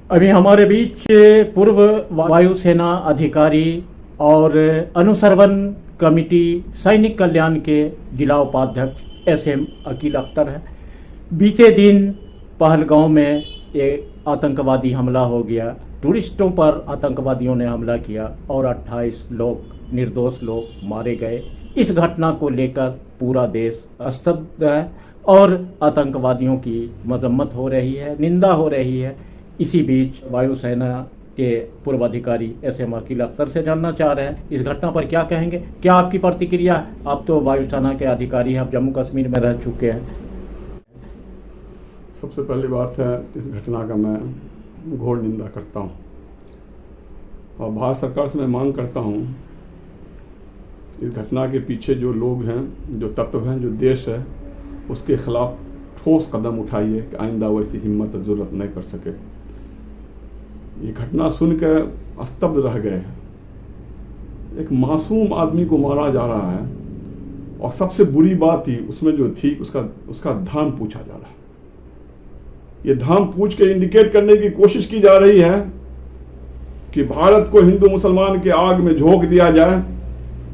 अभी हमारे बीच पूर्व वायुसेना अधिकारी और अनुसंधान कमेटी सैनिक कल्याण के जिला उपाध्यक्ष एसएम अकील अख्तर है। बीते दिन पहलगांव में एक आतंकवादी हमला हो गया। टूरिस्टों पर आतंकवादियों ने हमला किया और 28 लोग निर्दोष लोग मारे गए। इस घटना को लेकर पूरा देश स्तब्ध है और आतंकवादियों की मजम्मत हो रही है, निंदा हो रही है। इसी बीच वायुसेना के पूर्व अधिकारी एसएम अकील अख्तर से जानना चाह रहे हैं, इस घटना पर क्या कहेंगे, क्या आपकी प्रतिक्रिया है? आप तो वायुसेना के अधिकारी हैं, आप जम्मू कश्मीर में रह चुके हैं। सबसे पहली बात है, इस घटना का मैं घोर निंदा करता हूं और भारत सरकार से मैं मांग करता हूं, इस घटना के पीछे जो लोग हैं, जो तत्व हैं, जो देश है, उसके खिलाफ ठोस कदम उठाइए कि आइंदा वैसी हिम्मत ज़रूरत नहीं कर सके। ये घटना सुनकर स्तब्ध रह गए। एक मासूम आदमी को मारा जा रहा है और सबसे बुरी बात थी उसमें जो थी उसका धर्म पूछा जा रहा है। ये धर्म पूछ के इंडिकेट करने की कोशिश की जा रही है कि भारत को हिंदू मुसलमान के आग में झोंक दिया जाए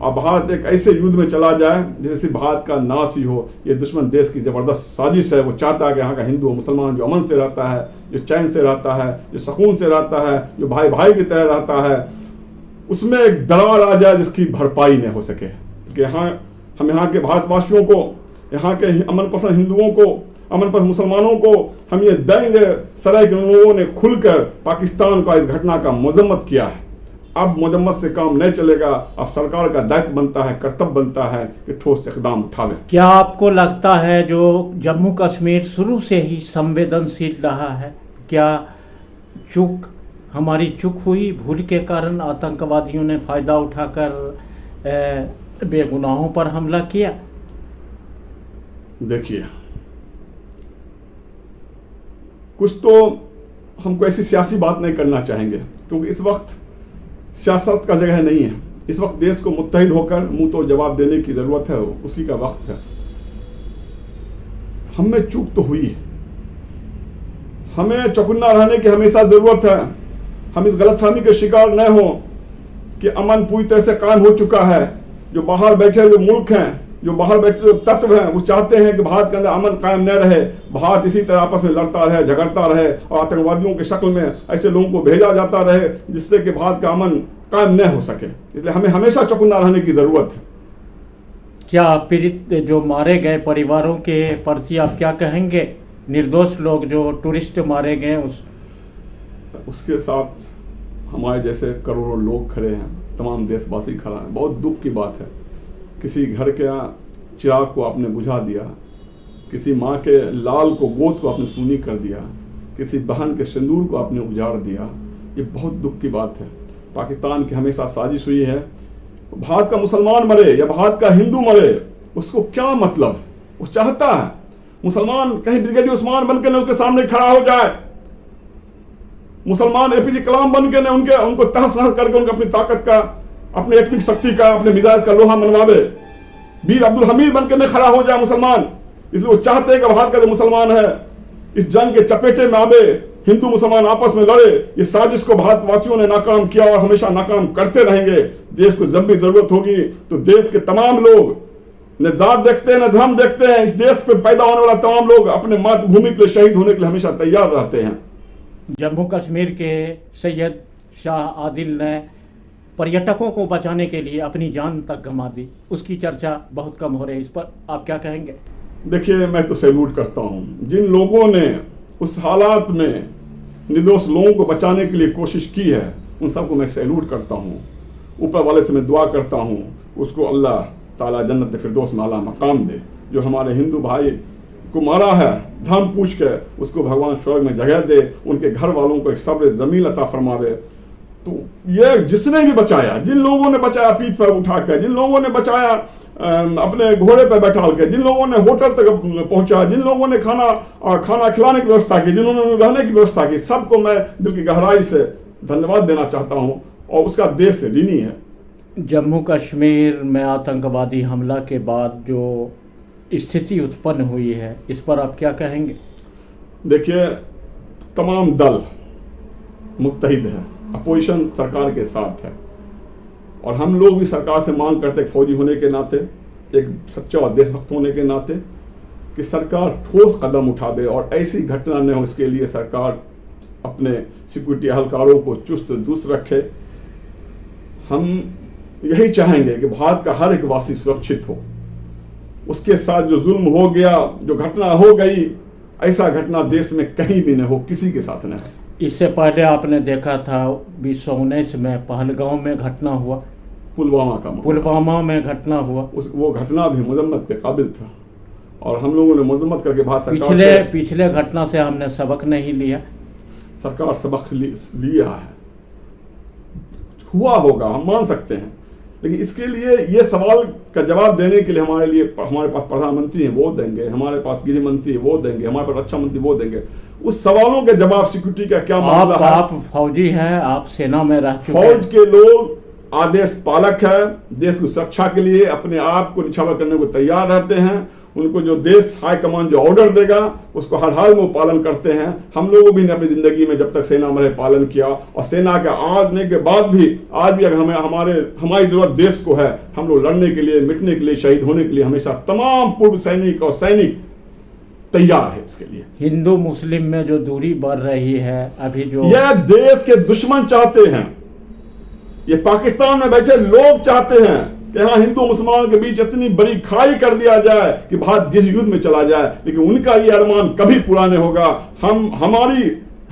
और भारत एक ऐसे युद्ध में चला जाए जैसे भारत का नाश ही हो। ये दुश्मन देश की जबरदस्त साजिश है। वो चाहता है कि यहाँ का हिंदू और मुसलमान जो अमन से रहता है, जो चैन से रहता है, जो सुकून से रहता है, जो भाई भाई की तरह रहता है, उसमें एक दरार आ जाए जिसकी भरपाई नहीं हो सके। कि हम यहाँ के भारतवासियों को, यहाँ के अमन पसंद हिंदुओं को, अमन पसंद मुसलमानों को हम ये देंगे सराय के लोगों ने खुलकर पाकिस्तान का इस घटना का मजम्मत किया है। अब मजम्मत से काम नहीं चलेगा। अब सरकार का दायित्व बनता है, कर्तव्य बनता है कि ठोस इकदाम उठावे। क्या आपको लगता है जो जम्मू कश्मीर शुरू से ही संवेदनशील रहा है, क्या हमारी चूक हुई, भूल के कारण आतंकवादियों ने फायदा उठाकर बेगुनाहों पर हमला किया? देखिए, कुछ तो हमको ऐसी सियासी बात नहीं करना चाहेंगे क्योंकि इस वक्त सियासत का जगह नहीं है। इस वक्त देश को मुत्तहिद होकर मुंह तो जवाब देने की जरूरत है, उसी का वक्त है। हमें चूक तो हुई है, हमें चौकन्ना रहने की हमेशा जरूरत है। हम इस गलतफहमी के शिकार न हो कि अमन पूरी तरह से कायम हो चुका है। जो बाहर बैठे जो मुल्क हैं, जो बाहर बैठे जो तत्व हैं, वो चाहते हैं कि भारत के अंदर अमन कायम न रहे, भारत इसी तरह आपस में लड़ता रहे, झगड़ता रहे और आतंकवादियों की शक्ल में ऐसे लोगों को भेजा जाता रहे जिससे कि भारत का अमन कायम न हो सके। इसलिए हमें हमेशा चौकन्ना रहने की जरूरत है। क्या पीड़ित जो मारे गए परिवारों के प्रति आप क्या कहेंगे? निर्दोष लोग जो टूरिस्ट मारे गए उसके साथ हमारे जैसे करोड़ों लोग खड़े हैं, तमाम देशवासी खड़ा है। बहुत दुख की बात है, किसी घर के चिराग को आपने बुझा दिया, किसी माँ के लाल को गोद को आपने सूनी कर दिया, किसी बहन के सिंदूर को आपने उजाड़ दिया। ये बहुत दुख की बात है। पाकिस्तान की हमेशा साजिश हुई है, भारत का मुसलमान मरे या भारत का हिंदू मरे उसको क्या मतलब है? वो चाहता है मुसलमान कहीं ब्रिगेडियर उस्मान बनकर उसके सामने खड़ा हो जाए, मुसलमान एपीजे कलाम बन के उनको तहस नहस करके उनको अपनी ताकत का, अपने एटमिक शक्ति का, अपने मिजाज का लोहा मनवावे। वीर अब्दुल हमीद बनकर न खड़ा हो जाए मुसलमान। इसलिए वो चाहते हैं कि भारत का जो मुसलमान है इस जंग के चपेटे में आवे, हिंदू मुसलमान आपस में लड़े। इस साजिश को भारतवासियों ने नाकाम किया और हमेशा नाकाम करते रहेंगे। देश को जब भी जरूरत होगी तो देश के तमाम लोग न जात देखते हैं न धर्म देखते हैं, इस देश पे पैदा होने वाला तमाम लोग अपने मातृभूमि के लिए शहीद होने के लिए हमेशा तैयार रहते हैं। जम्मू कश्मीर के सैयद शाह आदिल ने पर्यटकों को बचाने के लिए अपनी जान तक गंवा दी, उसकी चर्चा बहुत कम हो रही है, इस पर आप क्या कहेंगे? देखिए, मैं तो सैल्यूट करता हूं जिन लोगों ने उस हालात में निर्दोष लोगों को बचाने के लिए कोशिश की है, उन सबको मैं सैल्यूट करता हूं। ऊपर वाले से मैं दुआ करता हूं उसको अल्लाह ताला जन्नत फिरदौस में आला मकाम दे। जो हमारे हिंदू भाई को मारा है धर्म पूछ के, उसको भगवान स्वर्ग में जगह दे, उनके घर वालों को एक सब्र जमीन अता फरमावे। तो ये जिसने भी बचाया, जिन लोगों ने बचाया पीठ पर उठाकर, जिन लोगों ने बचाया अपने घोड़े पर बैठाल के, जिन लोगों ने होटल तक पहुंचा, जिन लोगों ने खाना खिलाने की व्यवस्था की, जिन्होंने रहने की व्यवस्था की, सबको मैं दिल की गहराई से धन्यवाद देना चाहता हूं और उसका देश से ऋणी है। जम्मू कश्मीर में आतंकवादी हमला के बाद जो स्थिति उत्पन्न हुई है, इस पर आप क्या कहेंगे? देखिए, तमाम दल मुत्तहिद है, अपोजिशन सरकार के साथ है। और हम लोग भी सरकार से मांग करते हैं, फौजी होने के नाते, एक सच्चा और देशभक्त होने के नाते, कि सरकार ठोस कदम उठावे और ऐसी घटना न हो, इसके लिए सरकार अपने सिक्योरिटी एहलकारों को चुस्त दुरुस्त रखे। हम यही चाहेंगे कि भारत का हर एक वासी सुरक्षित हो। उसके साथ जो जुल्म हो गया, जो घटना हो गई, ऐसा घटना देश में कहीं भी न हो, किसी के साथ न हो। इससे पहले आपने देखा था 2019 में पहलगांव में घटना हुआ, पुलवामा में घटना हुआ, वो घटना भी मजम्मत के काबिल था और हम लोगों ने मजम्मत करके भारत सरकार पिछले घटना से हमने सबक नहीं लिया। सरकार सबक लिया है, हुआ होगा, हम मान सकते हैं, लेकिन इसके लिए ये सवाल का जवाब देने के लिए हमारे पास प्रधानमंत्री हैं, वो देंगे, हमारे पास गृह मंत्री वो देंगे, हमारे पास रक्षा मंत्री वो देंगे। उस सवालों के जवाब सिक्योरिटी का क्या मामला है। आप फौजी हैं, आप सेना में रह चुके हैं। फौज के लोग आदेश पालक है, देश की सुरक्षा के लिए अपने आप को निछावर करने को तैयार रहते हैं। उनको जो देश हाई कमान जो ऑर्डर देगा उसको हर हाल में वो पालन करते हैं। हम लोगों भी ने अपनी जिंदगी में जब तक सेना में पालन किया और सेना के आने के बाद भी आज भी अगर हमारी जरूरत देश को है, हम लोग लड़ने के लिए, मिटने के लिए, शहीद होने के लिए हमेशा तमाम पूर्व सैनिक और सैनिक तैयार है। इसके लिए हिंदू मुस्लिम में जो दूरी बढ़ रही है अभी, जो यह देश के दुश्मन चाहते हैं, ये पाकिस्तान में बैठे लोग चाहते हैं कि हाँ हिंदू मुसलमानों के बीच इतनी बड़ी खाई कर दिया जाए कि भारत गृह युद्ध में चला जाए, लेकिन उनका ये अरमान कभी पूरा नहीं होगा।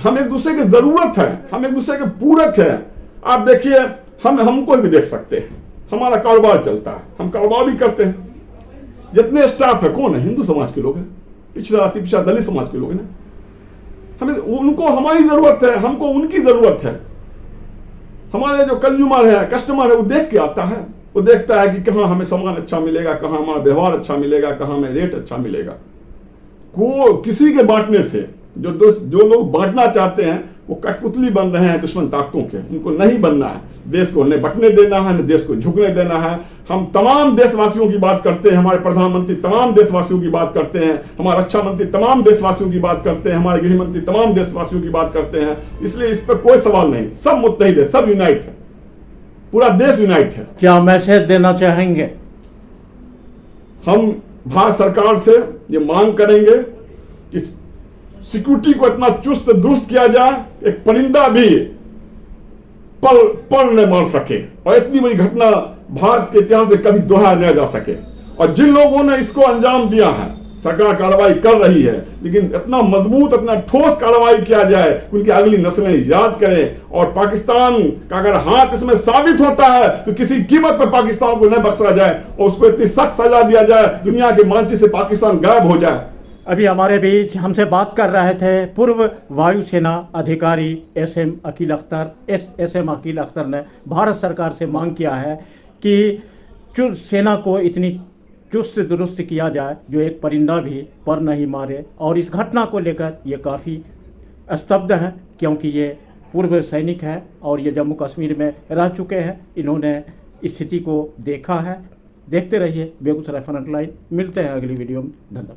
हम एक दूसरे की जरूरत है, हम एक दूसरे के पूरक है। आप देखिए, हमको भी देख सकते हैं, हमारा कारोबार चलता है, हम कारोबार भी करते हैं। जितने स्टाफ है कौन है, हिंदू समाज के लोग हैं, पिछड़ा अति पिछड़ा दलित समाज के लोग हैं। हमें उनको हमारी जरूरत है, हमको उनकी जरूरत है। हमारे जो कंज्यूमर है, कस्टमर है, वो देख के आता है, वो देखता है कि कहाँ हमें सामान अच्छा मिलेगा, कहाँ हमारा व्यवहार अच्छा मिलेगा, कहाँ हमें रेट अच्छा मिलेगा। किसी के बांटने से जो लोग बांटना चाहते हैं वो कठपुतली बन रहे हैं दुश्मन ताकतों के। उनको नहीं बनना है, देश को न बंटने देना है, न देश को झुकने देना है। हम तमाम देशवासियों की बात करते हैं, हमारे प्रधानमंत्री तमाम देशवासियों की बात करते हैं, हमारे रक्षा मंत्री तमाम देशवासियों की बात करते हैं, हमारे गृह मंत्री तमाम देशवासियों की बात करते हैं। इसलिए इस पर कोई सवाल नहीं, सब मुत्तहिद है, सब यूनाइट है, पूरा देश यूनाइट है। क्या मैसेज देना चाहेंगे? हम भारत सरकार से ये मांग करेंगे कि सिक्योरिटी को इतना चुस्त दुरुस्त किया जाए, एक परिंदा भी पल न मार सके और इतनी बड़ी घटना भारत के इतिहास में कभी दोहराया न जा सके। और जिन लोगों ने इसको अंजाम दिया है, सरकार कार्रवाई कर रही है, लेकिन इतना मजबूत, इतना ठोस कार्रवाई किया जाए कि उनकी अगली नस्लें याद करें। और पाकिस्तान का अगर हाथ इसमें साबित होता है तो किसी कीमत पर पाकिस्तान को न बख्शा जाए और उसको इतनी सख्त सजा दिया जाए, दुनिया के मानचित्र से पाकिस्तान गायब हो जाए। अभी हमारे बीच हमसे बात कर रहे थे पूर्व वायुसेना अधिकारी एसएम अकील अख्तर ने भारत सरकार से मांग किया है कि सेना को इतनी चुस्त दुरुस्त किया जाए जो एक परिंदा भी पर नहीं मारे। और इस घटना को लेकर ये काफ़ी स्तब्ध हैं, क्योंकि ये पूर्व सैनिक हैं और ये जम्मू कश्मीर में रह चुके हैं, इन्होंने स्थिति को देखा है। देखते रहिए बेगूसराय फ्रंटलाइन। मिलते हैं अगली वीडियो में। धन्यवाद।